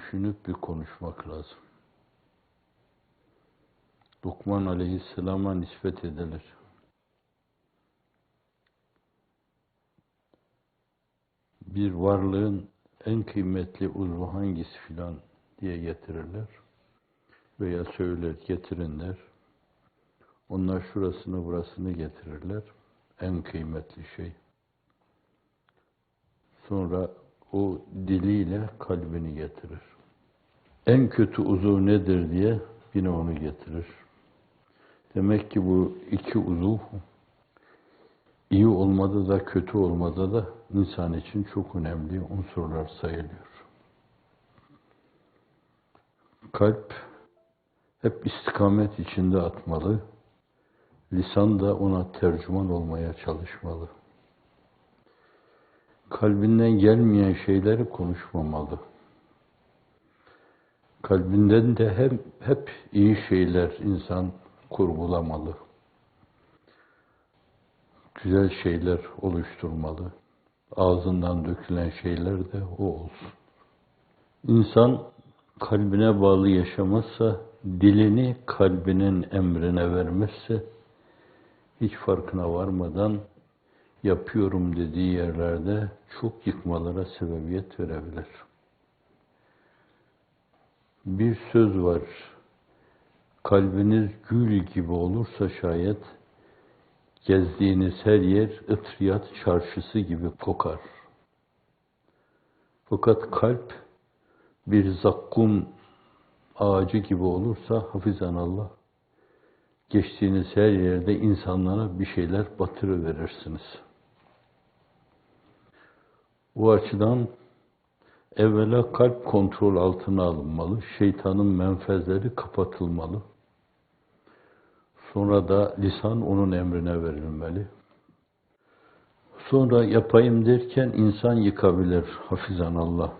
düşünüp bir konuşmak lazım. Lokman Aleyhisselam'a nispet edilir. Bir varlığın en kıymetli uzvu hangisi filan diye getirirler. Veya söyler, getirinler. Onlar şurasını burasını getirirler. En kıymetli şey. Sonra o diliyle kalbini getirir. En kötü uzuv nedir diye yine onu getirir. Demek ki bu iki uzuv iyi olmada da kötü olmada da insan için çok önemli unsurlar sayılıyor. Kalp hep istikamet içinde atmalı, lisan da ona tercüman olmaya çalışmalı. Kalbinden gelmeyen şeyleri konuşmamalı. Kalbinden de hep iyi şeyler insan kurgulamalı. Güzel şeyler oluşturmalı. Ağzından dökülen şeyler de o olsun. İnsan kalbine bağlı yaşamazsa, dilini kalbinin emrine vermezse, hiç farkına varmadan yapıyorum dediği yerlerde çok yıkmalara sebebiyet verebilir. Bir söz var, kalbiniz gül gibi olursa şayet, gezdiğiniz her yer ıtriyat çarşısı gibi kokar. Fakat kalp bir zakkum ağacı gibi olursa hafizanallah, geçtiğiniz her yerde insanlara bir şeyler batırıverirsiniz. Bu açıdan evvela kalp kontrol altına alınmalı, şeytanın menfezleri kapatılmalı. Sonra da lisan onun emrine verilmeli. Sonra yapayım derken insan yıkabilir, hafizanallah.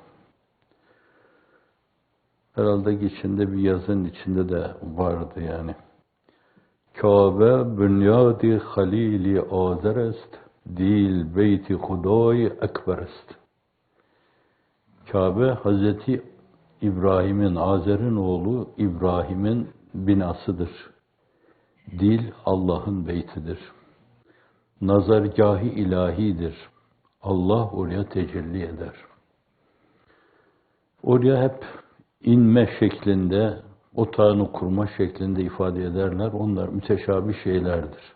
Herhalde içinde bir yazın içinde de vardı yani. Kabe bünyadi halili azer est, dil beyti Huday ekber est. Kabe Hazreti İbrahim'in, Azer'in oğlu İbrahim'in binasıdır. Dil Allah'ın beytidir. Nazargâh-ı ilahidir. Allah oraya tecelli eder. Oraya hep inme şeklinde, otağını kurma şeklinde ifade ederler. Onlar müteşabih şeylerdir.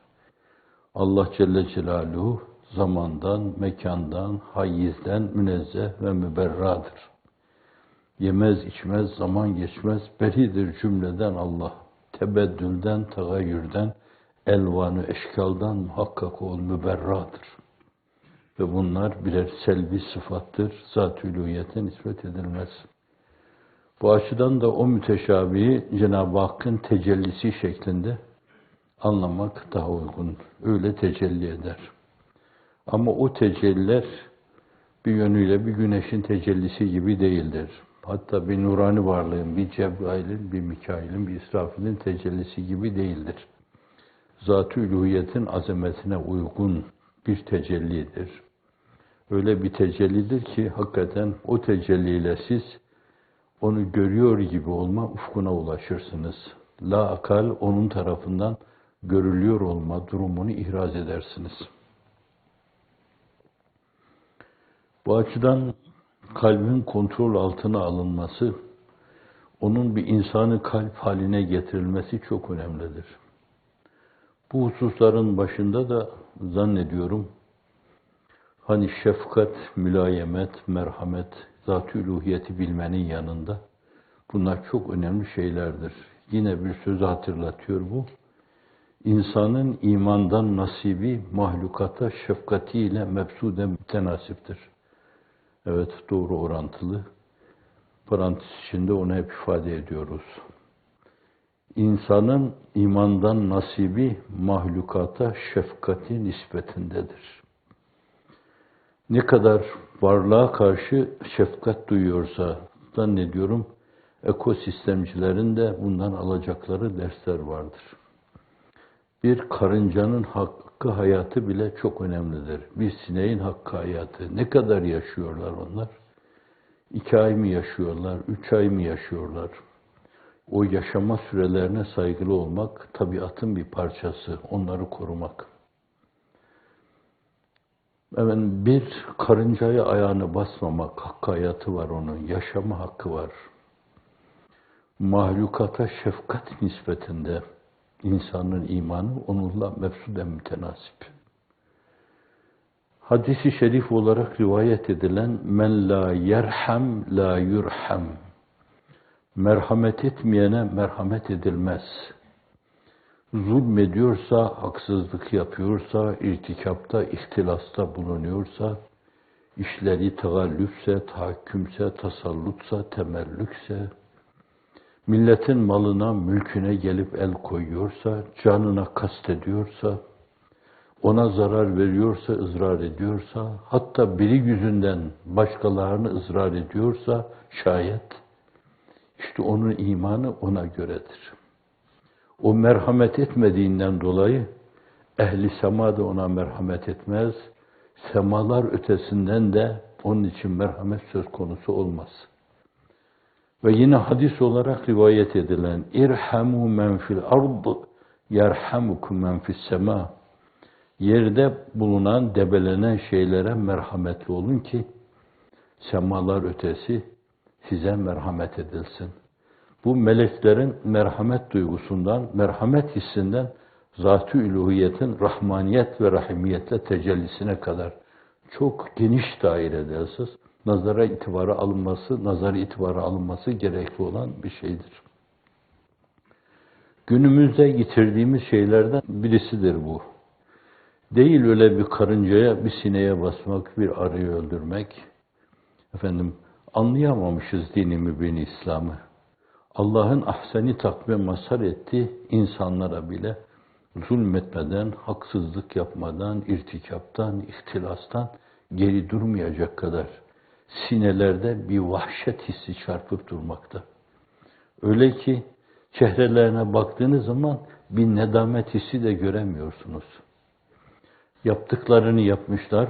Allah Celle Celaluhu zamandan, mekandan, hayizden münezzeh ve müberradır. Yemez, içmez, zaman geçmez, beridir cümleden Allah. Tebeddülden, tagayyürden, elvanı eşkaldan muhakkak ol müberradır. Ve bunlar birer selvi sıfattır, zat-ı uluhiyete nispet edilmez. Bu açıdan da o müteşabihi Cenab-ı Hakk'ın tecellisi şeklinde anlamak daha uygun. Öyle tecelli eder. Ama o tecelliler bir yönüyle bir güneşin tecellisi gibi değildir. Hatta bir nurani varlığın, bir Cebrail'in, bir Mikail'in, bir İsrafil'in tecellisi gibi değildir. Zat-ı uluhiyetin azametine uygun bir tecellidir. Öyle bir tecellidir ki hakikaten o tecelliyle siz onu görüyor gibi olma ufkuna ulaşırsınız. La akal onun tarafından görülüyor olma durumunu ihraz edersiniz. Bu açıdan kalbin kontrol altına alınması, onun bir insanı kalp haline getirilmesi çok önemlidir. Bu hususların başında da zannediyorum, hani şefkat, mülayemet, merhamet, zat-ı uluhiyeti bilmenin yanında bunlar çok önemli şeylerdir. Yine bir sözü hatırlatıyor bu. İnsanın imandan nasibi mahlukata şefkatiyle mebsuden mütenasiptir. Evet, doğru orantılı. Parantez içinde onu hep ifade ediyoruz. İnsanın imandan nasibi mahlukata şefkati nispetindedir. Ne kadar varlığa karşı şefkat duyuyorsa zannediyorum ekosistemcilerin de bundan alacakları dersler vardır. Bir karıncanın hakkı hayatı bile çok önemlidir. Bir sineğin hakkı hayatı. Ne kadar yaşıyorlar onlar? 2 ay mı yaşıyorlar, 3 ay mı yaşıyorlar? O yaşama sürelerine saygılı olmak, tabiatın bir parçası, onları korumak. Efendim, bir karıncaya ayağını basmamak hakkı hayatı var onun, yaşama hakkı var. Mahlukata şefkat nispetinde insanın imanı onunla mefsuden mütenasip. Hadis-i şerif olarak rivayet edilen men la yerham la yurham. Merhamet etmeyene merhamet edilmez. Zulmediyorsa, haksızlık yapıyorsa, irtikapta, ihtilasta bulunuyorsa, işleri tegallüfse, tahakkümse, tasallutsa, temellükse, milletin malına, mülküne gelip el koyuyorsa, canına kastediyorsa, ona zarar veriyorsa, ızrar ediyorsa, hatta biri yüzünden başkalarını ızrar ediyorsa şayet, işte onun imanı ona göredir. O merhamet etmediğinden dolayı ehli sema da ona merhamet etmez, semalar ötesinden de onun için merhamet söz konusu olmaz. Ve yine hadis olarak rivayet edilen irhamu men fil ard yerhamukum men fis sema. Yerde bulunan, debelenen şeylere merhametli olun ki semalar ötesi size merhamet edilsin. Bu meleklerin merhamet duygusundan, merhamet hissinden zat-ı üluhiyetin rahmaniyet ve rahimiyetle tecellisine kadar çok geniş dairede esas nazara itibara alınması gerekli olan bir şeydir. Günümüzde yitirdiğimiz şeylerden birisidir bu. Değil öyle bir karıncaya, bir sineğe basmak, bir arıyı öldürmek. Anlayamamışız dini mübin İslam'ı. Allah'ın ahseni takvim mazhar etti insanlara bile zulmetmeden, haksızlık yapmadan, irtikaptan, ihtilastan geri durmayacak kadar sinelerde bir vahşet hissi çarpıp durmakta. Öyle ki çehrelerine baktığınız zaman bir nedamet hissi de göremiyorsunuz. Yaptıklarını yapmışlar,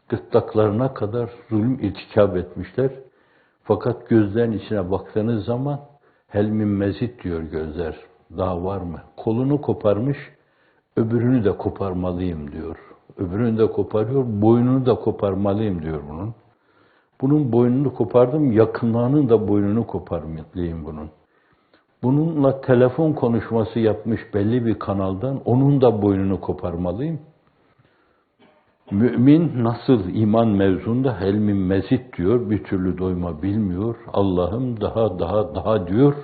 gırtlaklarına kadar zulüm irtikab etmişler. Fakat gözlerin içine baktığınız zaman hel min mezid diyor gözler. Daha var mı? Kolunu koparmış, öbürünü de koparmalıyım diyor. Öbürünü de koparıyor, boynunu da koparmalıyım diyor bunun. Bunun boynunu kopardım, yakınlarının da boynunu koparmalıyım bunun. Bununla telefon konuşması yapmış belli bir kanaldan, onun da boynunu koparmalıyım. Mümin nasıl iman mevzunda hel min mezid diyor, bir türlü doyma bilmiyor. Allah'ım daha diyor.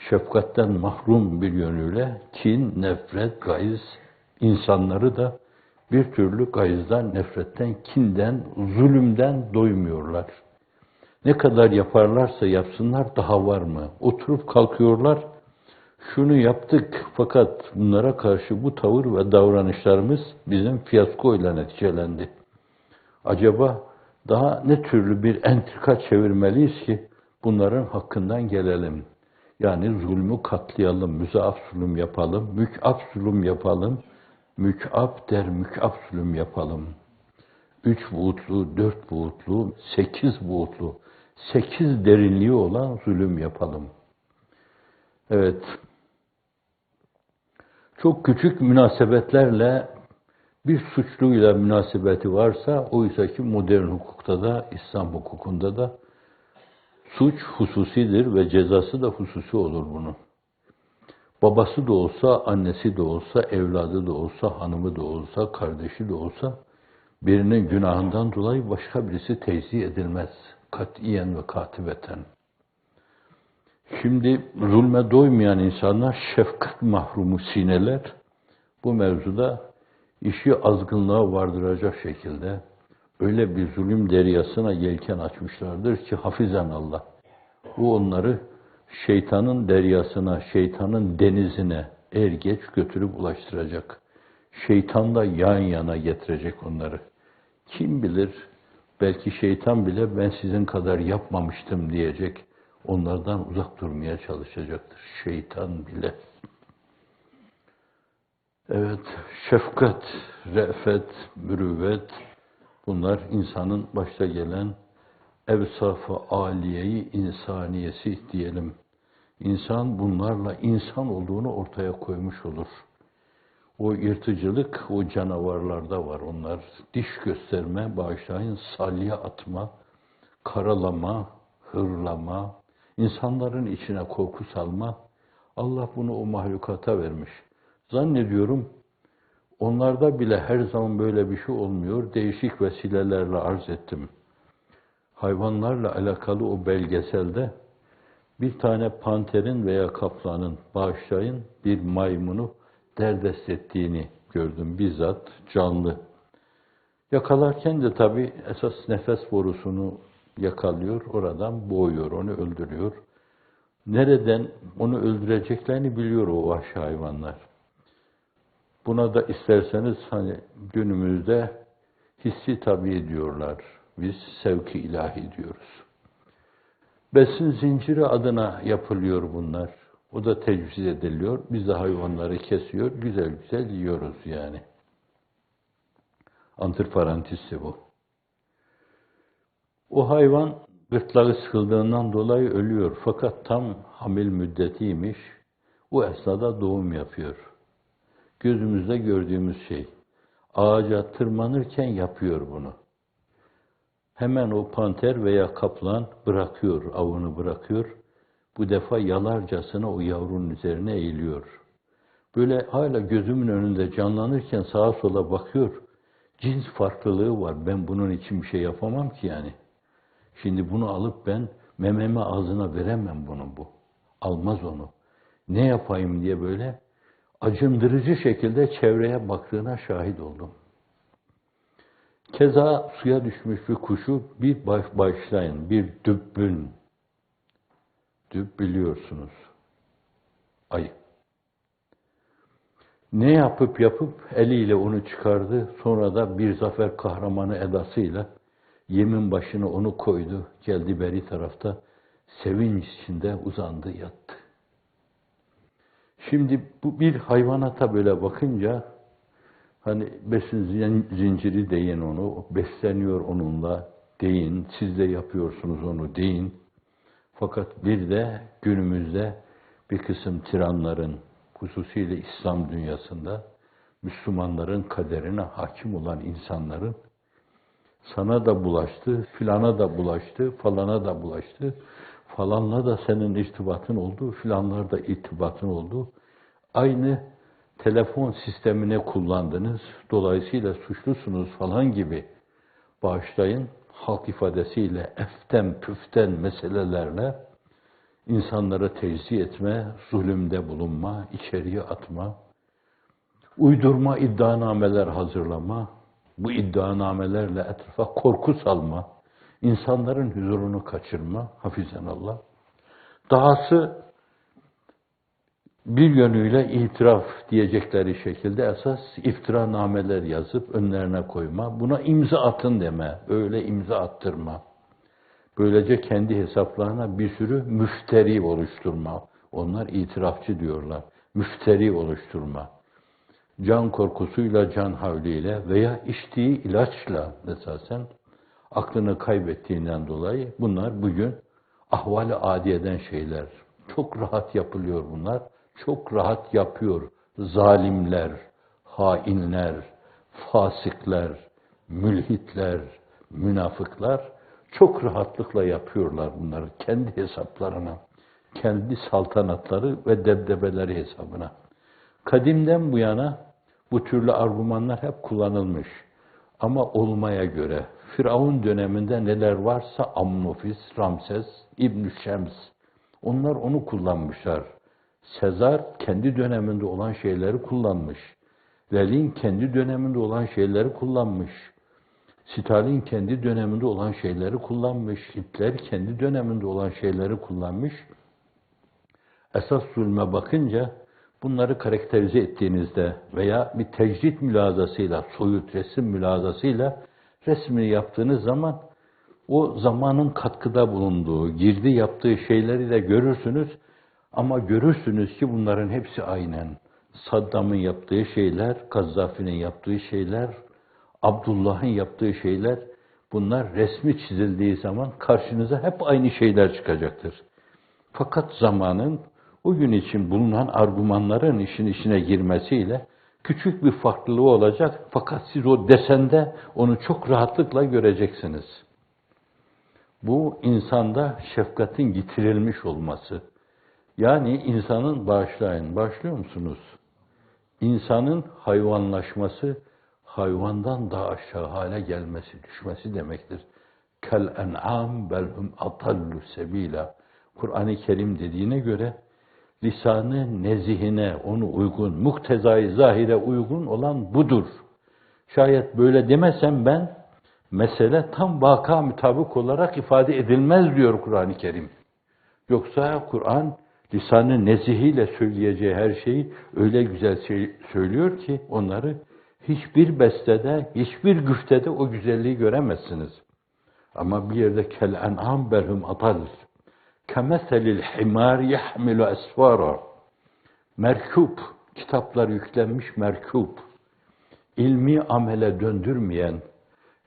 Şefkatten mahrum bir yönüyle kin, nefret, gayz insanları da bir türlü gayızdan, nefretten, kinden, zulümden doymuyorlar. Ne kadar yaparlarsa yapsınlar daha var mı? Oturup kalkıyorlar. Şunu yaptık fakat bunlara karşı bu tavır ve davranışlarımız bizim fiyaskoyla neticelendi. Acaba daha ne türlü bir entrika çevirmeliyiz ki bunların hakkından gelelim? Yani zulmü katlayalım, müzaaf zulüm yapalım, mük'af zulüm yapalım, mük'af der mük'af zulüm yapalım. 3 buğutlu, 4 buğutlu, 8 buğutlu, 8 derinliği olan zulüm yapalım. Evet, çok küçük münasebetlerle bir suçluyla münasebeti varsa, oysa ki modern hukukta da, İslam hukukunda da suç hususidir ve cezası da hususi olur bunun. Babası da olsa, annesi de olsa, evladı da olsa, hanımı da olsa, kardeşi de olsa, birinin günahından dolayı başka birisi tezih edilmez. Katiyen ve katibeten. Şimdi zulme doymayan insanlar, şefkat mahrumu sineler, bu mevzuda işi azgınlığa vardıracak şekilde öyle bir zulüm deryasına yelken açmışlardır ki hafizan Allah. Bu onları şeytanın deryasına, şeytanın denizine er geç götürüp ulaştıracak. Şeytanla yan yana getirecek onları. Kim bilir, belki şeytan bile ben sizin kadar yapmamıştım diyecek. Onlardan uzak durmaya çalışacaktır. Şeytan bile. Evet, şefkat, re'fet, mürüvvet, bunlar insanın başta gelen evsaf-ı âliyeyi insaniyesi diyelim. İnsan bunlarla insan olduğunu ortaya koymuş olur. O yırtıcılık o canavarlarda var. Onlar diş gösterme, bağışlayın, salya atma, karalama, hırlama, insanların içine korku salma. Allah bunu o mahlukata vermiş. Zannediyorum onlarda bile her zaman böyle bir şey olmuyor. Değişik vesilelerle arz ettim. Hayvanlarla alakalı o belgeselde bir tane panterin veya kaplanın, bağışlayın, bir maymunu derdest ettiğini gördüm bizzat canlı. Yakalarken de tabii esas nefes borusunu yakalıyor, oradan boğuyor, onu öldürüyor. Nereden onu öldüreceklerini biliyor o vahşi hayvanlar. Buna da isterseniz hani günümüzde hissi tabii diyorlar. Biz sevki ilahi diyoruz. Besin zinciri adına yapılıyor bunlar. O da tecviz ediliyor. Biz de hayvanları kesiyor, güzel güzel yiyoruz yani. Antiparantisi bu. O hayvan gırtlağı sıkıldığından dolayı ölüyor. Fakat tam hamil müddetiymiş. O esnada doğum yapıyor. Gözümüzde gördüğümüz şey. Ağaca tırmanırken yapıyor bunu. Hemen o panter veya kaplan bırakıyor, avını bırakıyor. Bu defa yalarcasına o yavrunun üzerine eğiliyor. Böyle hala gözümün önünde canlanırken sağa sola bakıyor. Cins farklılığı var. Ben bunun için bir şey yapamam ki yani. Şimdi bunu alıp ben mememi ağzına veremem bunu bu. Almaz onu. Ne yapayım diye böyle acındırıcı şekilde çevreye baktığına şahit oldum. Keza suya düşmüş bir kuşu bir başlayın, bir dübbün. Düb biliyorsunuz. Ayı. Ne yapıp eliyle onu çıkardı. Sonra da bir zafer kahramanı edasıyla yemin başına onu koydu. Geldi beri tarafta. Sevinç içinde uzandı, yattı. Şimdi bu bir hayvanata böyle bakınca hani besin zinciri deyin onu, besleniyor onunla deyin, siz de yapıyorsunuz onu deyin. Fakat bir de günümüzde bir kısım tiranların, hususiyle İslam dünyasında Müslümanların kaderine hakim olan insanların sana da bulaştı, filana da bulaştı, falana da bulaştı, falanla da senin irtibatın oldu, filanlar da irtibatın oldu. Aynı telefon sistemini kullandınız, dolayısıyla suçlusunuz falan gibi bağışlayın, halk ifadesiyle eften püften meselelerle insanları tecziye etme, zulümde bulunma, içeriye atma, uydurma iddianameler hazırlama, bu iddianamelerle etrafa korku salma, insanların huzurunu kaçırma, hafizenallah. Dahası bir yönüyle itiraf diyecekleri şekilde esas iftiranameler yazıp önlerine koyma, buna imza atın deme, öyle imza attırma. Böylece kendi hesaplarına bir sürü müfteri oluşturma. Onlar itirafçı diyorlar. Müfteri oluşturma. Can korkusuyla, can havliyle veya içtiği ilaçla esasen aklını kaybettiğinden dolayı bunlar bugün ahval-i adiyeden şeyler. Çok rahat yapılıyor bunlar. Çok rahat yapıyor zalimler, hainler, fasikler, mülhitler, münafıklar. Çok rahatlıkla yapıyorlar bunları kendi hesaplarına, kendi saltanatları ve debdebeleri hesabına. Kadimden bu yana bu türlü argümanlar hep kullanılmış. Ama olmaya göre Firavun döneminde neler varsa Amnofis, Ramses, İbn-i Şems onlar onu kullanmışlar. Sezar kendi döneminde olan şeyleri kullanmış. Lenin kendi döneminde olan şeyleri kullanmış. Stalin kendi döneminde olan şeyleri kullanmış. Hitler kendi döneminde olan şeyleri kullanmış. Esas zulme bakınca bunları karakterize ettiğinizde veya bir tecrit mülazasıyla, soyut resim mülazasıyla resmini yaptığınız zaman o zamanın katkıda bulunduğu, girdi yaptığı şeyleri de görürsünüz. Ama görürsünüz ki bunların hepsi aynen. Saddam'ın yaptığı şeyler, Gazzafi'nin yaptığı şeyler, Abdullah'ın yaptığı şeyler, Bunlar resmi çizildiği zaman karşınıza hep aynı şeyler çıkacaktır. Fakat zamanın o gün için bulunan argümanların işin içine girmesiyle küçük bir farklılığı olacak. Fakat siz o desende onu çok rahatlıkla göreceksiniz. Bu insanda şefkatin getirilmiş olması. Yani insanın bağışlıyor musunuz? İnsanın hayvanlaşması, hayvandan daha aşağı hale gelmesi, düşmesi demektir. Kel en'am belhum atallu sebila. Kur'an-ı Kerim dediğine göre lisanı nezihine, onu uygun, muktezai zahire uygun olan budur. Şayet böyle demesem ben, mesele tam vaka mutabık olarak ifade edilmez diyor Kur'an-ı Kerim. Yoksa Kur'an lisan-ı nezihiyle söyleyeceği her şeyi öyle güzel söylüyor ki onları hiçbir bestede, hiçbir güftede o güzelliği göremezsiniz. Ama bir yerde kel en'am belhum atal. Kemeselil himar yahmilu esfara. Merkup, kitaplar yüklenmiş merkup. İlmi amele döndürmeyen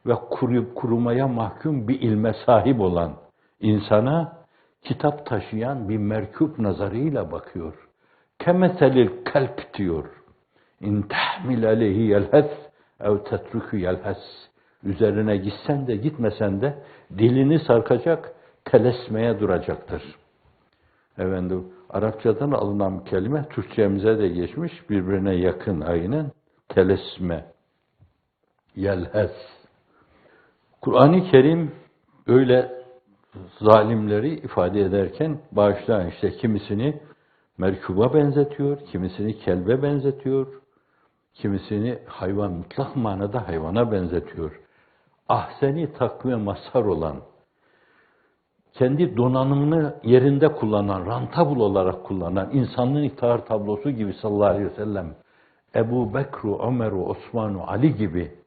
ve kurumaya mahkum bir ilme sahip olan insana kitap taşıyan bir merkup nazarıyla bakıyor. Kemeselil kalp diyor. İn tahmil aleyhi yelhes ev tetruku yelhes. Üzerine gitsen de gitmesen de dilini sarkacak, telesmeye duracaktır. Efendim, Arapçadan alınan bir kelime Türkçemize de geçmiş, birbirine yakın aynen. Telesme, yelhes. Kur'an-ı Kerim öyle zalimleri ifade ederken bağışlayın işte kimisini merkuba benzetiyor, kimisini kelbe benzetiyor, kimisini hayvan, mutlak manada hayvana benzetiyor. Ahseni takvime mazhar olan, kendi donanımını yerinde kullanan, rantabul olarak kullanan, insanlığın ihtihar tablosu gibi sallallahu aleyhi ve sellem, Ebu Bekru, Ömer'u, Osman'u, Ali gibi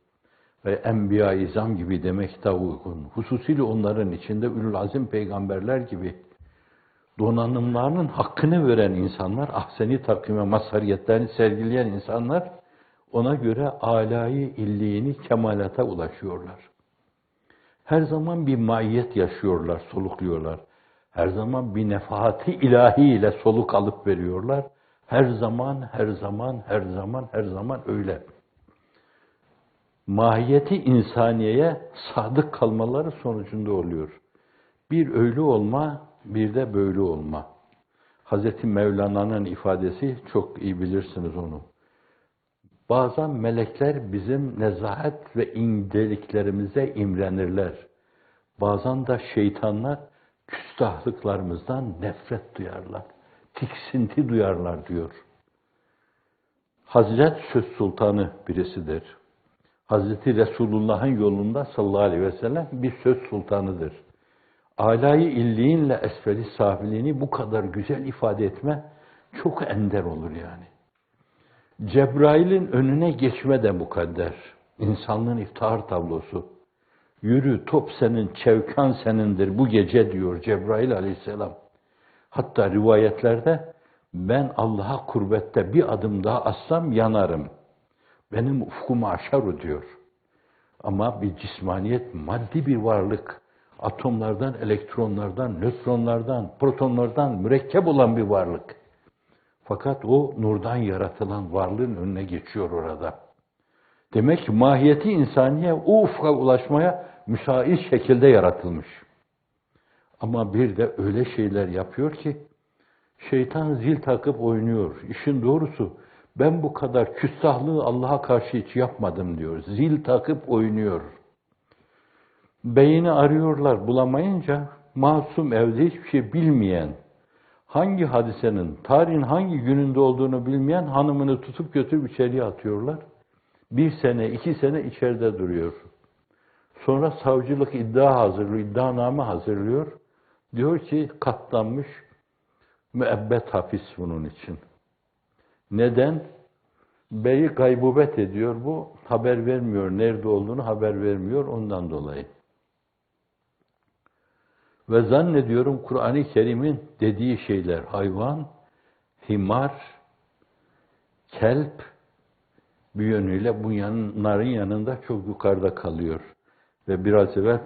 ve Enbiya-i İzam gibi demek daha uygun. Hususiyle onların içinde Ülül Azim peygamberler gibi donanımlarının hakkını veren insanlar, ahseni takvime mazhariyetlerini sergileyen insanlar, ona göre âlâ-i illiğini kemalata ulaşıyorlar. Her zaman bir maiyet yaşıyorlar, solukluyorlar. Her zaman bir nefahati ilahi ile soluk alıp veriyorlar. Her zaman öyle. Mahiyeti insaniyeye sadık kalmaları sonucunda oluyor. Bir öyle olma, bir de böyle olma. Hazreti Mevlana'nın ifadesi, çok iyi bilirsiniz onu. Bazen melekler bizim nezahet ve inceliklerimize imrenirler. Bazen de şeytanlar küstahlıklarımızdan nefret duyarlar, tiksinti duyarlar diyor. Hazret söz sultanı birisidir. Hazreti Resulullah'ın yolunda sallallahu aleyhi ve sellem bir söz sultanıdır. Âlâ-i illiğinle esfeli safiliğini bu kadar güzel ifade etme çok ender olur yani. Cebrail'in önüne geçme de mukadder. İnsanlığın iftihar tablosu. Yürü top senin, çevkan senindir bu gece diyor Cebrail aleyhisselam. Hatta rivayetlerde ben Allah'a kurbette bir adım daha atsam yanarım. Benim ufkumu aşar o diyor. Ama bir cismaniyet, maddi bir varlık. Atomlardan, elektronlardan, nötronlardan, protonlardan mürekkep olan bir varlık. Fakat o nurdan yaratılan varlığın önüne geçiyor orada. Demek ki mahiyeti insaniye o ufka ulaşmaya müsait şekilde yaratılmış. Ama bir de öyle şeyler yapıyor ki şeytan zil takıp oynuyor. İşin doğrusu ben bu kadar küstahlığı Allah'a karşı hiç yapmadım diyor. Zil takıp oynuyor. Beyni arıyorlar bulamayınca masum evde hiçbir şey bilmeyen, hangi hadisenin, tarihin hangi gününde olduğunu bilmeyen hanımını tutup götürüp içeriye atıyorlar. 1 sene, 2 sene içeride duruyor. Sonra savcılık iddianame hazırlıyor. Diyor ki katlanmış, müebbet hapis bunun için. Neden? Beyi gaybubet ediyor bu, haber vermiyor, nerede olduğunu haber vermiyor ondan dolayı. Ve zannediyorum Kur'an-ı Kerim'in dediği şeyler hayvan, himar, kelp bir yönüyle bunların yanında çok yukarıda kalıyor. ve biraz evvel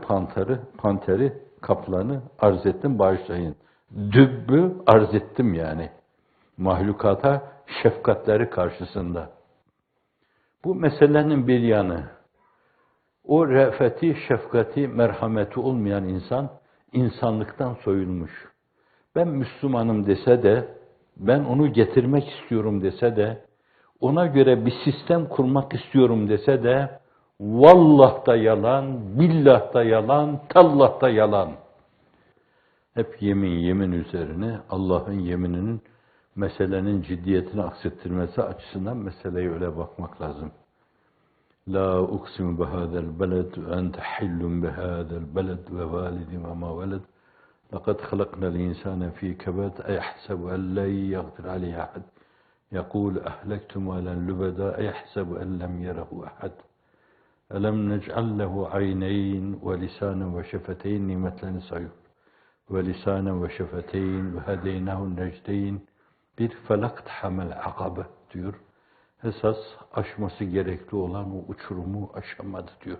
panteri, kaplanı arz ettim, bağışlayın. Dübbü arz ettim yani. Mahlukata şefkatleri karşısında. Bu meselenin bir yanı. O re'feti, şefkati, merhameti olmayan insan, insanlıktan soyulmuş. Ben Müslümanım dese de, ben onu getirmek istiyorum dese de, ona göre bir sistem kurmak istiyorum dese de, vallah da yalan, billah da yalan, tallah da yalan. Hep yemin üzerine Allah'ın yemininin meselenin ciddiyetini aksettirmesi açısından meseleye öyle bakmak lazım. La uksimu bihâzel beled ve ente hillun bihâzel beled ve validin ve ma veled. لقد خلقنا الإنسان في كبد أيحسب أن لن يقدر عليه أحد يقول أهلكت مالا لبدا أيحسب أن لم يره أحد ألم نجعل له عينين ولسانا وشفتين مثل sayıyor ولسانا وشفتين وهديناه النجدين bir felaktahamel akabe diyor. Esas aşması gerekli olan o uçurumu aşamadı diyor.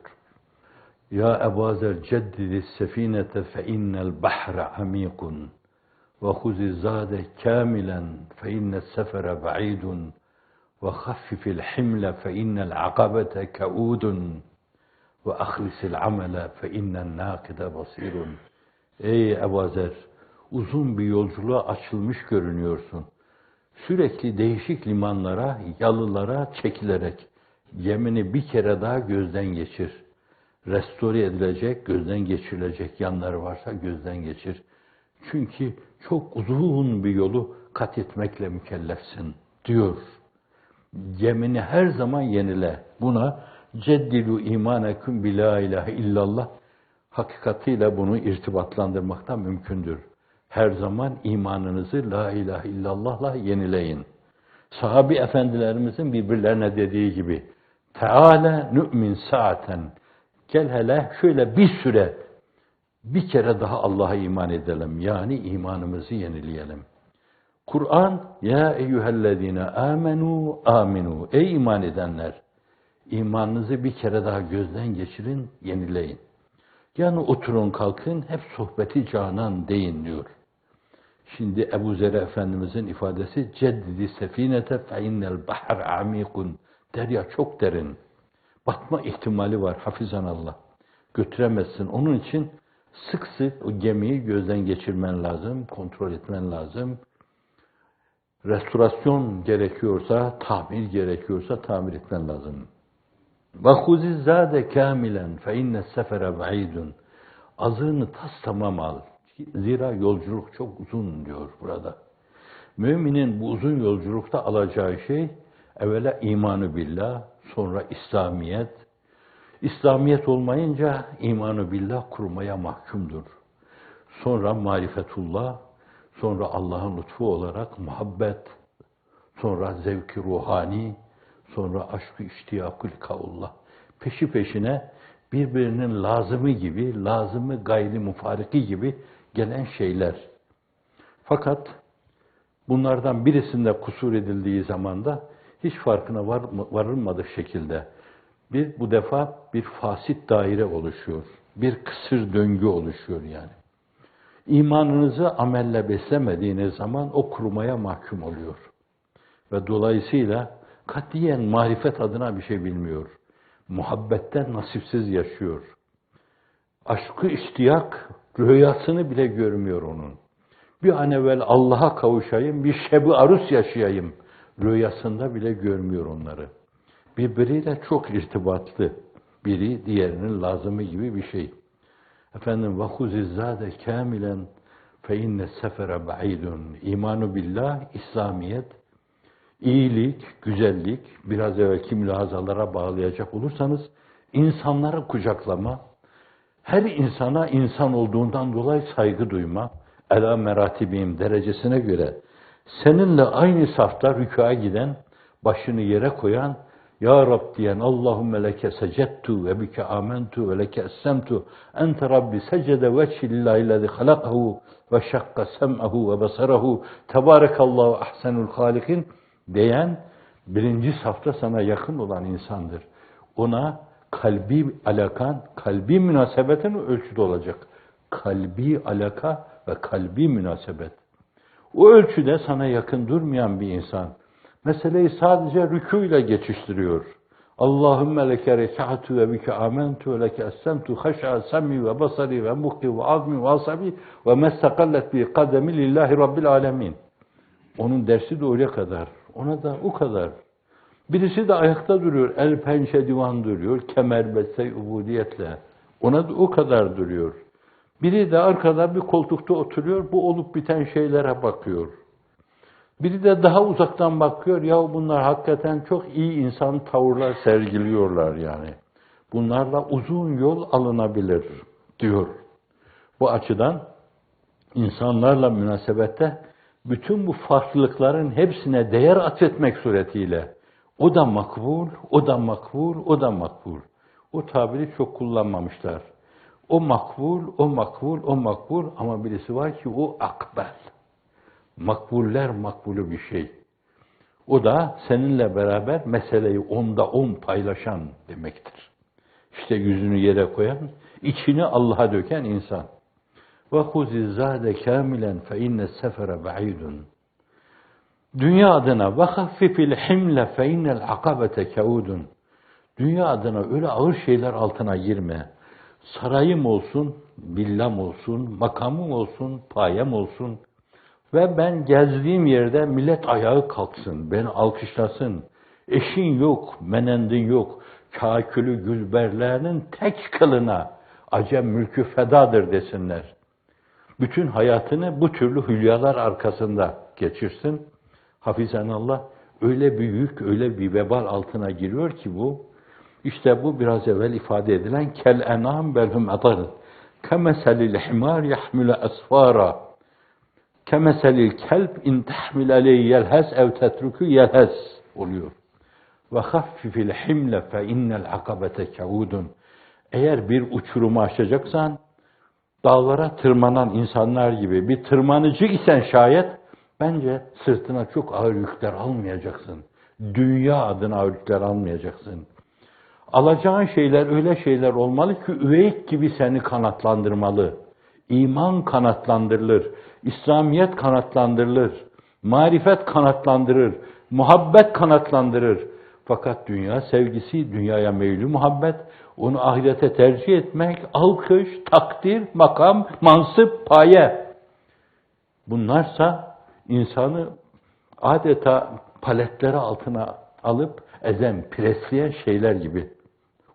Ya Ebu Zer ceddidi sefinete fe innel bahre amikun ve huzi zade kamilen fe innes sefere ba'idun ve haffifil himle fe innel akabete kaudun ve ahlisil amele fe innen nakide basirun. Ey Ebu Zer, uzun bir yolculuğa açılmış görünüyorsun. Sürekli değişik limanlara, yalılara çekilerek gemini bir kere daha gözden geçir. Restore edilecek, gözden geçirilecek yanları varsa gözden geçir. Çünkü çok uzun bir yolu kat etmekle mükellefsin diyor. Gemini her zaman yenile. Buna ceddilu imaneküm bi la ilahe illallah hakikatiyle bunu irtibatlandırmaktan mümkündür. Her zaman imanınızı la ilahe illallah'la yenileyin. Sahabi efendilerimizin birbirlerine dediği gibi Teala nü'min saaten gel hele şöyle bir süre bir kere daha Allah'a iman edelim. Yani imanımızı yenileyelim. Kur'an ya eyyühellezine amenu aminu. Ey iman edenler! İmanınızı bir kere daha gözden geçirin, yenileyin. Yani oturun kalkın hep sohbeti canan deyin diyor. Şimdi Ebu Zer Efendimizin ifadesi ceddidi sefinete fe innel bahr amikun. Derya çok derin. Batma ihtimali var hafizanallah. Götüremezsin. Onun için sık sık o gemiyi gözden geçirmen lazım, kontrol etmen lazım. Restorasyon gerekiyorsa, tamir gerekiyorsa tamir etmen lazım. Ve huziz zade kamilen fe inne sefere ba'idun. Azığını tas tamam al. Zira yolculuk çok uzun diyor burada. Müminin bu uzun yolculukta alacağı şey evvela imanı billah, sonra İslamiyet. İslamiyet olmayınca imanı billah kurmaya mahkumdur. Sonra marifetullah, sonra Allah'ın lütfu olarak muhabbet, sonra zevk-i ruhani, sonra aşk-ı iştiyakül kaullah. Peşi peşine birbirinin lazımı gibi, lazımı gayri mufariki gibi gelen şeyler. Fakat bunlardan birisinde kusur edildiği zaman da hiç farkına varılmadık şekilde bu defa bir fasit daire oluşuyor. Bir kısır döngü oluşuyor yani. İmanınızı amelle beslemediğiniz zaman o kurumaya mahkum oluyor. Ve dolayısıyla katiyen marifet adına bir şey bilmiyor. Muhabbetten nasipsiz yaşıyor. Aşkı iştiyak rüyasını bile görmüyor onun. Bir an evvel Allah'a kavuşayım, bir şeb-i arus yaşayayım. Rüyasında bile görmüyor onları. Birbiriyle çok irtibatlı. Biri diğerinin lazımı gibi bir şey. Efendim vahuzizzade kamilen fe inne sefere ba'idun. İmanu billah, İslamiyet, iyilik, güzellik, biraz evvelki mülahazalara bağlayacak olursanız insanları kucaklama, her insana insan olduğundan dolayı saygı duyma, ela meratibim derecesine göre seninle aynı safta rükûa giden, başını yere koyan, Ya Rab diyen Allahümme leke secettu ve bike amentu ve leke essemtu ente Rabbi secede veçhillahillezî halakahu ve şakka sem'ahu ve basarahu tebârekallahu ahsenul hâlikin diyen birinci safta sana yakın olan insandır. Ona Kalbi alakan, kalbi münasebetin ölçüde olacak. Kalbi alaka ve kalbi münasebet. O ölçüde sana yakın durmayan bir insan, meseleyi sadece rükûyla geçiştiriyor. Allahümme leke reka'tu ve bike amentu ve leke essemtu haş'a semmi ve basari ve muhki ve azmi ve asabi ve mestakallet bi kademi lillahi rabbil alemin. Onun dersi de oraya kadar. Ona da o kadar. Birisi de ayakta duruyor, el pençe divan duruyor, kemer beste ubudiyetle. Ona da o kadar duruyor. Biri de arkada bir koltukta oturuyor, bu olup biten şeylere bakıyor. Biri de daha uzaktan bakıyor, ya bunlar hakikaten çok iyi insan tavırlar sergiliyorlar yani. Bunlarla uzun yol alınabilir diyor. Bu açıdan insanlarla münasebette bütün bu farklılıkların hepsine değer atfetmek suretiyle o da makbul, o da makbul, o da makbul. O tabiri çok kullanmamışlar. O makbul, o makbul, o makbul ama birisi var ki o akbel. Makbuller makbulü bir şey. O da seninle beraber meseleyi 10'da 10 paylaşan demektir. İşte yüzünü yere koyan, içini Allah'a döken insan. Ve huzi zade kamilen fe inne sefere ba'idun. Dünya adına ve haffifil himle fe innel akabete kaudun. Dünya adına öyle ağır şeyler altına girme. Sarayım olsun, villam olsun, makamım olsun, payem olsun ve ben gezdiğim yerde millet ayağı kalksın, beni alkışlasın. Eşin yok, menendin yok, kâkülü gülberlerinin tek kılına acem mülkü fedadır desinler. Bütün hayatını bu türlü hülyalar arkasında geçirsin. Hafizanallah öyle bir yük, öyle bir vebal altına giriyor ki bu. İşte bu biraz evvel ifade edilen kel enam belhum adar. Kemeselil himar yahmile asfara. Kemeselil kelb in tahmil aleyhi yelhes ev tetruku yelhes oluyor. Ve haffifil himle fe innel akabete kaudun. Eğer bir uçurumu aşacaksan, dağlara tırmanan insanlar gibi bir tırmanıcı isen şayet, bence sırtına çok ağır yükler almayacaksın. Dünya adına ağır yükler almayacaksın. Alacağın şeyler öyle şeyler olmalı ki üveyik gibi seni kanatlandırmalı. İman kanatlandırılır, İslamiyet kanatlandırılır, marifet kanatlandırır, muhabbet kanatlandırır. Fakat dünya sevgisi, dünyaya meylü muhabbet, onu ahirete tercih etmek, alkış, takdir, makam, mansıp, paye. Bunlarsa insanı adeta paletleri altına alıp ezen, presleyen şeyler gibi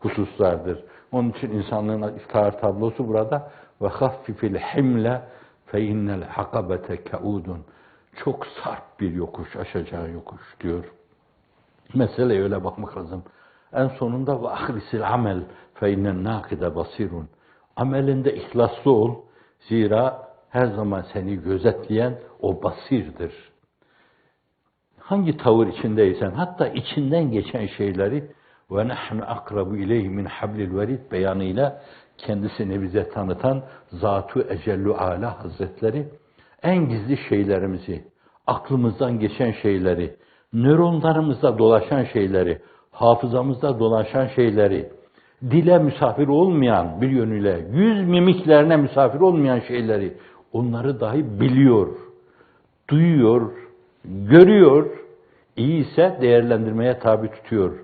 hususlardır. Onun için insanlığın iftihar tablosu burada ve haffifil himle fe innel akabete kaudun. Çok sarp bir yokuş, aşacağı yokuş diyor. Meseleye öyle bakmak lazım. En sonunda ve ahlisil amel fe innen nakide basirun. Amelinde ihlaslı ol. Zira her zaman seni gözetleyen o basirdir. Hangi tavır içindeysen, hatta içinden geçen şeyleri ve nahnu akrabu ileyhi min hablil verid beyanıyla kendisini bize tanıtan Zat-ı Ecellu Ala Hazretleri en gizli şeylerimizi, aklımızdan geçen şeyleri, nöronlarımızda dolaşan şeyleri, hafızamızda dolaşan şeyleri, dile misafir olmayan bir yönüyle, yüz mimiklerine misafir olmayan şeyleri, onları dahi biliyor, duyuyor, görüyor, iyi ise değerlendirmeye tabi tutuyor.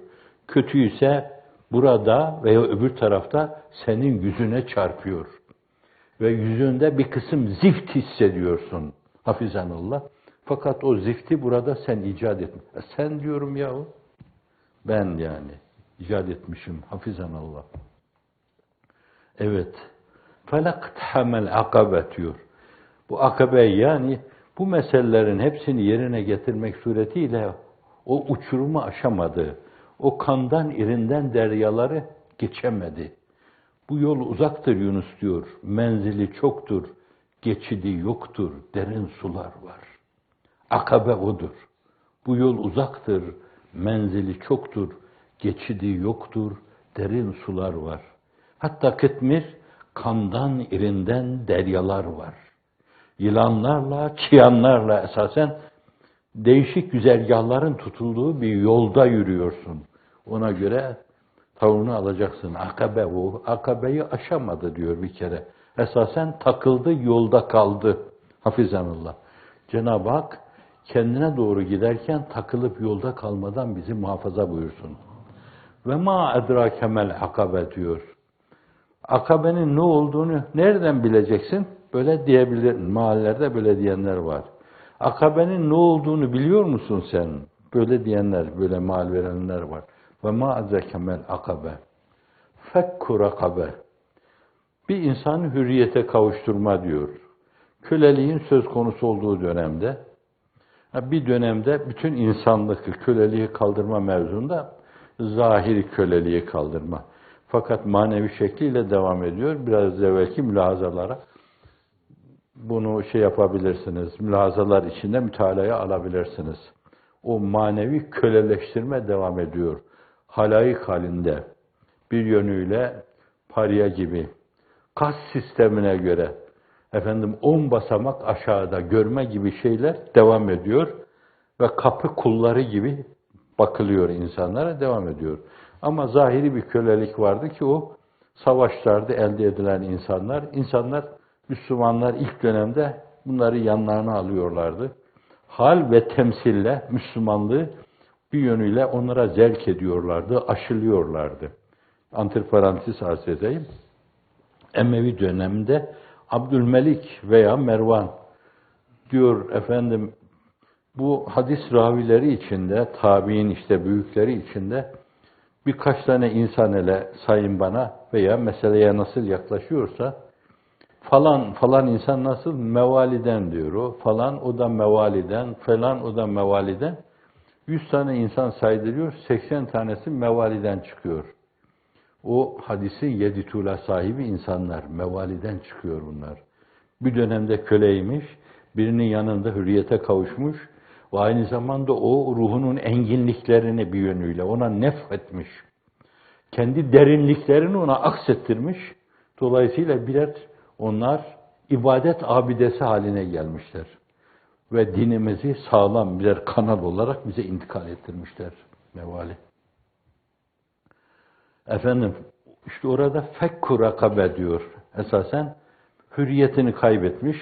Kötü ise burada veya öbür tarafta senin yüzüne çarpıyor. Ve yüzünde bir kısım zift hissediyorsun. Hafizanallah. Fakat o zifti burada sen icat ettin. Sen diyorum yahu. Ben yani icat etmişim. Hafizanallah. Evet. Felaktahamel akabe diyor. Bu akabe yani bu meselelerin hepsini yerine getirmek suretiyle o uçurumu aşamadı. O kandan irinden deryaları geçemedi. Bu yol uzaktır Yunus diyor. Menzili çoktur. Geçidi yoktur. Derin sular var. Akabe odur. Bu yol uzaktır. Menzili çoktur. Geçidi yoktur. Derin sular var. Hatta Kıtmir kandan irinden deryalar var. Yılanlarla, çıyanlarla esasen değişik güzergahların tutulduğu bir yolda yürüyorsun. Ona göre Tavuğunu alacaksın. Akabe o. Akabeyi aşamadı diyor bir kere. Esasen takıldı, yolda kaldı. Hafizanullah. Cenab-ı Hak kendine doğru giderken takılıp yolda kalmadan bizi muhafaza buyursun. Ve ma edrakemel akabe diyor. Akabenin ne olduğunu nereden bileceksin? Böyle diyebilir. Mahallelerde böyle diyenler var. Akabenin ne olduğunu biliyor musun sen? Böyle diyenler, böyle mal verenler var. Ve ma edrakemel akabe. Fekku rakabe. Bir insanı hürriyete kavuşturma diyor. Köleliğin söz konusu olduğu dönemde, bir dönemde bütün insanlık köleliği kaldırma mevzunda zahiri köleliği kaldırma. Fakat manevi şekliyle devam ediyor. Biraz evvelki mülahazalara bunu yapabilirsiniz. Mülahazalar içinde mütalaya alabilirsiniz. O manevi köleleştirme devam ediyor. Halayık halinde bir yönüyle pariye gibi kas sistemine göre 10 basamak aşağıda görme gibi şeyler devam ediyor ve kapı kulları gibi bakılıyor insanlara, devam ediyor. Ama zahiri bir kölelik vardı ki o savaşlarda elde edilen insanlar, Müslümanlar ilk dönemde bunları yanlarına alıyorlardı. Hal ve temsille Müslümanlığı bir yönüyle onlara zevk ediyorlardı, aşılıyorlardı. Antiparantez arz edeyim. Emevi döneminde Abdülmelik veya Mervan diyor bu hadis ravileri içinde, tabiin büyükleri içinde birkaç tane insan ile sayın bana veya meseleye nasıl yaklaşıyorsa falan insan nasıl mevaliden diyor o, falan o da mevaliden, falan o da mevaliden. 100 tane insan saydırıyor, 80 tanesi mevaliden çıkıyor. O hadisin 7 tuğla sahibi insanlar, mevaliden çıkıyor bunlar. Bir dönemde köleymiş, birinin yanında hürriyete kavuşmuş ve aynı zamanda o ruhunun enginliklerini bir yönüyle ona nefretmiş. Kendi derinliklerini ona aksettirmiş. Dolayısıyla onlar ibadet abidesi haline gelmişler. Ve dinimizi sağlam birer kanal olarak bize intikal ettirmişler mevali. İşte orada fekku rakabe diyor. Esasen hürriyetini kaybetmiş.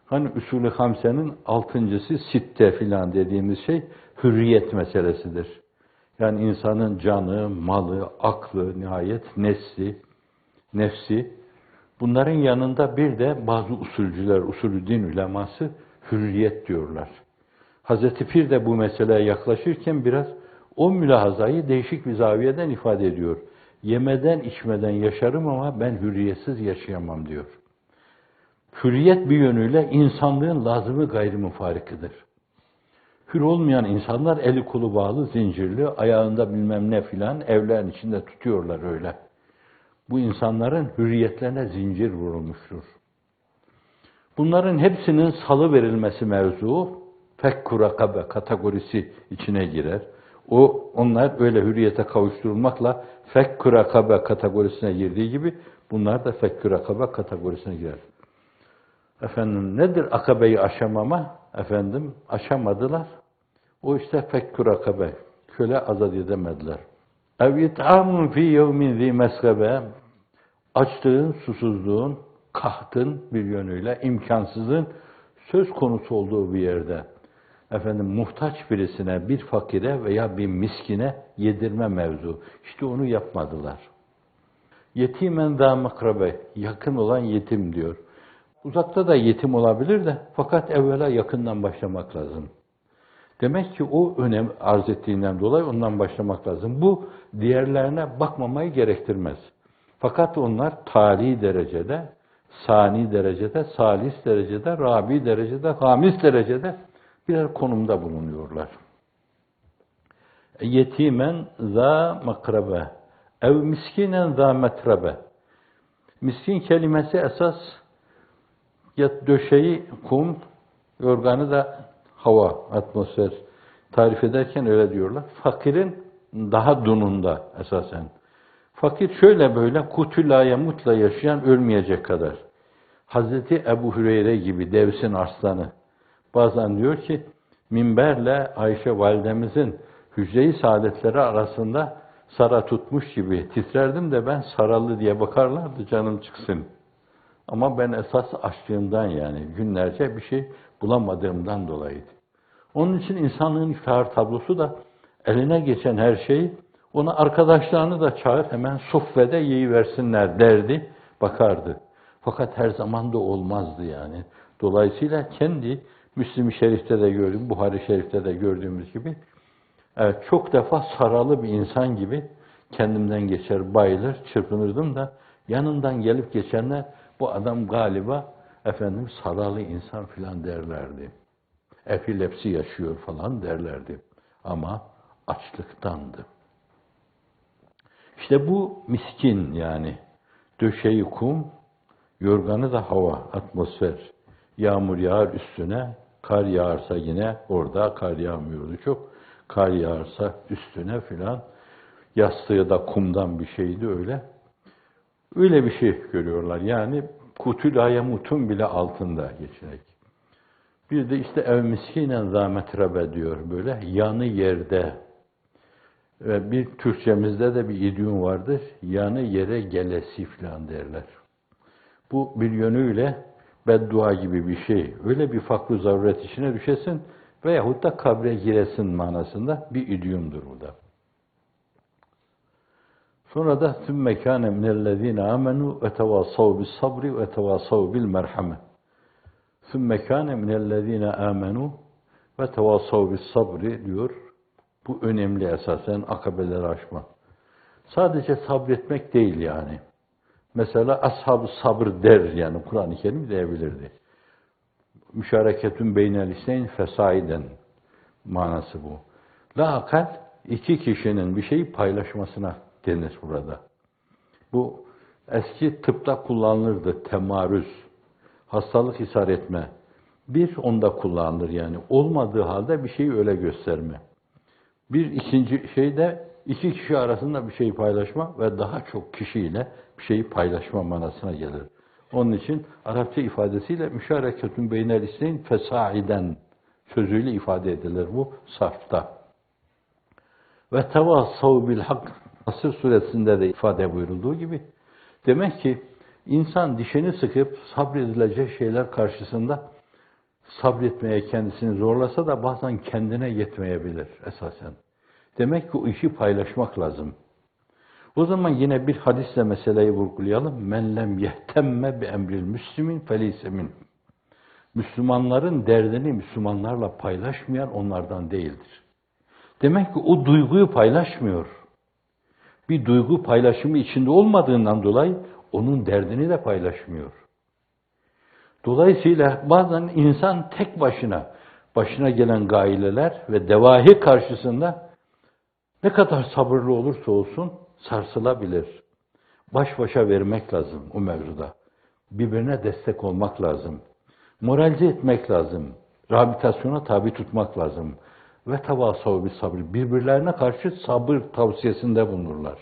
Hani usulü hamsenin 6.'sı sitte filan dediğimiz şey hürriyet meselesidir. Yani insanın canı, malı, aklı, nihayet nefsi. Bunların yanında bir de bazı usulcüler, usulü din uleması hürriyet diyorlar. Hazreti Pir de bu meseleye yaklaşırken biraz o mülahazayı değişik bir zaviyeden ifade ediyor. Yemeden içmeden yaşarım ama ben hürriyetsiz yaşayamam diyor. Hürriyet bir yönüyle insanlığın lazımı gayrimufarikıdır. Hür olmayan insanlar eli kolu bağlı, zincirli, ayağında bilmem ne filan evlerin içinde tutuyorlar öyle. Bu insanların hürriyetlerine zincir vurulmuştur. Bunların hepsinin salı verilmesi mevzu fekku rakabe kategorisi içine girer. Onlar öyle hürriyete kavuşturulmakla fekku rakabe kategorisine girdiği gibi bunlar da fekku rakabe kategorisine girer. Nedir akabeyi aşamama? Aşamadılar. O fekku rakabe. Köle azat edemediler. Ev it'amun fi yevmin zi mesgebe. Açlığın, susuzluğun, kahtın bir yönüyle imkansızın söz konusu olduğu bir yerde muhtaç birisine, bir fakire veya bir miskine yedirme mevzu. İşte onu yapmadılar. Yetimen zâ makrabe, yakın olan yetim diyor. Uzakta da yetim olabilir de fakat evvela yakından başlamak lazım. Demek ki o önem arz ettiğinden dolayı ondan başlamak lazım. Bu diğerlerine bakmamayı gerektirmez. Fakat onlar tali derecede, sani derecede, salis derecede, rabi derecede, hamis derecede birer konumda bulunuyorlar. Yetimen za makrabe, ev miskinen za metrabe. Miskin kelimesi esas döşeği kum, yorganı da hava, atmosfer tarif ederken öyle diyorlar. Fakirin daha dununda esasen. Fakir şöyle böyle kutulaya mutla yaşayan ölmeyecek kadar. Hazreti Ebu Hüreyre gibi devsin arslanı. Bazen diyor ki minberle Ayşe validemizin hücre-i saadetleri arasında sara tutmuş gibi titrerdim de ben saralı diye bakarlardı canım çıksın. Ama ben esas açlığımdan yani günlerce bir şey bulamadığımdan dolayıydı. Onun için insanlığın iftihar tablosu da eline geçen her şeyi ona arkadaşlarını da çağır hemen suffede yiyiversinler derdi, bakardı. Fakat her zaman da olmazdı yani. Dolayısıyla kendi Müslim-i Şerif'te de gördüğüm, Buhari Şerif'te de gördüğümüz gibi evet, çok defa saralı bir insan gibi kendimden geçer, bayılır, çırpınırdım da yanından gelip geçenler bu adam galiba efendim saralı insan filan derlerdi. Epilepsi yaşıyor falan derlerdi. Ama açlıktandı. İşte bu miskin yani. Döşeği kum, yorganı da hava, atmosfer. Yağmur yağar üstüne, kar yağarsa yine orada kar yağmıyordu çok. Kar yağarsa üstüne filan. Yastığı da kumdan bir şeydi öyle. Öyle bir şey görüyorlar. Yani kutülaya mutun bile altında geçerek. Bir de işte ev miskinen zâmetrebe diyor böyle. Yanı yerde. Ve bir Türkçemizde de bir idiom vardır. Yanı yere gelesi filan derler. Bu bir yönüyle beddua gibi bir şey. Öyle bir fakr zaruret içine düşesin veyahut da kabre giresin manasında bir idiomdur bu da. Sonra da ثُمَّ كَانَ مِنَ الَّذ۪ينَ آمَنُوا وَتَوَاصَوْا بِالصَّبْرِ وَتَوَاصَوْا بِالْمَرْحَمَةِ ثُمَّ كَانَ مِنَ الَّذ۪ينَ آمَنُوا وَتَوَاصَوْا بِالصَّبْرِ diyor. Bu önemli esasen akabeleri aşma. Sadece sabretmek değil yani. Mesela ashab-ı sabır der yani Kur'an-ı Kerim diyebilirdi. Müşareketün beynel isneyn fesaiden manası bu. La akal iki kişinin bir şeyi paylaşmasına denir burada. Bu eski tıpta kullanılırdı temarüz. Hastalık ishar etme. Bir onda kullanılır yani. Olmadığı halde bir şeyi öyle gösterme. Bir ikinci şey de iki kişi arasında bir şeyi paylaşma ve daha çok kişiyle bir şeyi paylaşma manasına gelir. Onun için Arapça ifadesiyle müşareketün beynel isneyn fesaiden sözüyle ifade edilir bu sarfta. Ve tevassav bil hak Nasr suresinde de ifade buyurulduğu gibi demek ki insan dişini sıkıp sabredilecek şeyler karşısında sabretmeye kendisini zorlasa da bazen kendine yetmeyebilir esasen. Demek ki o işi paylaşmak lazım. O zaman yine bir hadisle meseleyi vurgulayalım. Men lem yehtemme bi emril müslimin feleyse min. Müslümanların derdini Müslümanlarla paylaşmayan onlardan değildir. Demek ki o duyguyu paylaşmıyor. Bir duygu paylaşımı içinde olmadığından dolayı onun derdini de paylaşmıyor. Dolayısıyla bazen insan tek başına gelen gaileler ve devahi karşısında ne kadar sabırlı olursa olsun sarsılabilir. Baş başa vermek lazım o mevzuda. Birbirine destek olmak lazım. Moralize etmek lazım. Rehabilitasyona tabi tutmak lazım. Ve tevasav bis sabr. Birbirlerine karşı sabır tavsiyesinde bulunurlar.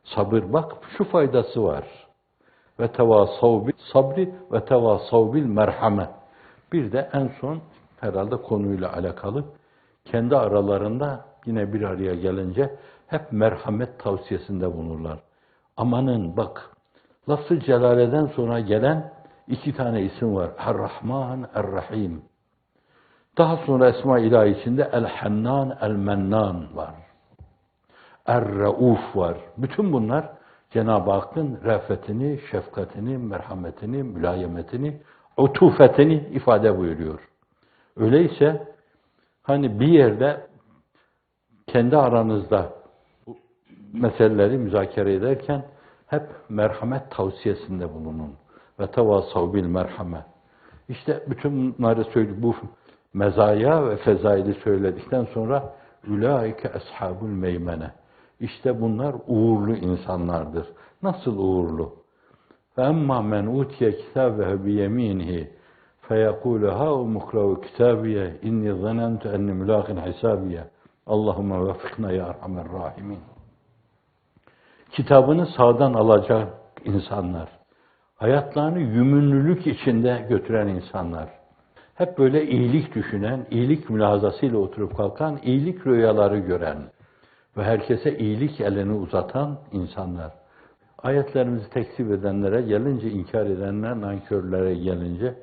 Sabır bak şu faydası var. Ve tevasav bis sabri ve tevasav bil merhame. Bir de en son herhalde konuyla alakalı kendi aralarında yine bir araya gelince hep merhamet tavsiyesinde bulunurlar. Amanın bak lafz-ı celaleden sonra gelen iki tane isim var. Er-Rahman, Er-Rahim. Daha sonra Esma-i İlahi içinde El-Hannan, El-Mennan var. Er-Rauf var. Bütün bunlar Cenab-ı Hakk'ın re'fetini, şefkatini, merhametini, mülayemetini, utufetini ifade buyuruyor. Öyleyse hani bir yerde kendi aranızda meseleleri müzakere ederken hep merhamet tavsiyesinde bulunun. Ve tevasav bil merhame. İşte bütün bunları söyledi. Bu mezaya ve fezaili söyledikten sonra ulaike ashabul meymene. İşte bunlar uğurlu insanlardır. Nasıl uğurlu? Ve emma men utiye kitabehu bi yeminihi feyekulu ha mukrahu kitabiye inni zanentu enni mulaqin hisabiye. Allahumme veffikna ya erhamer rahimin. Kitabını sağdan alacak insanlar. Hayatlarını yümünlülük içinde götüren insanlar. Hep böyle iyilik düşünen, iyilik mülahazasıyla oturup kalkan, iyilik rüyaları gören ve herkese iyilik elini uzatan insanlar. Ayetlerimizi tekzip edenlere gelince, inkar edenler, nankörlere gelince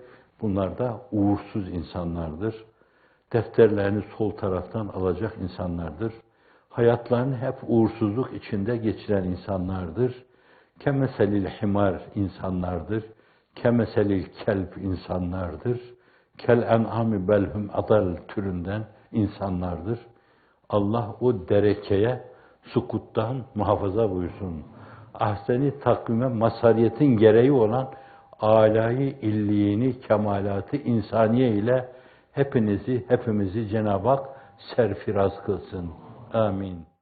bunlar da uğursuz insanlardır. Defterlerini sol taraftan alacak insanlardır. Hayatlarını hep uğursuzluk içinde geçiren insanlardır. Kemeselil himar insanlardır. Kemeselil kelp insanlardır. Kel en'ami belhum adal türünden insanlardır. Allah o derekeye, sukuttan muhafaza buyursun. Ahseni takvime mazhariyetin gereği olan âlâ-i illiğini, kemalatı insaniye ile hepimizi Cenab-ı Hak serfiraz kılsın. Amin.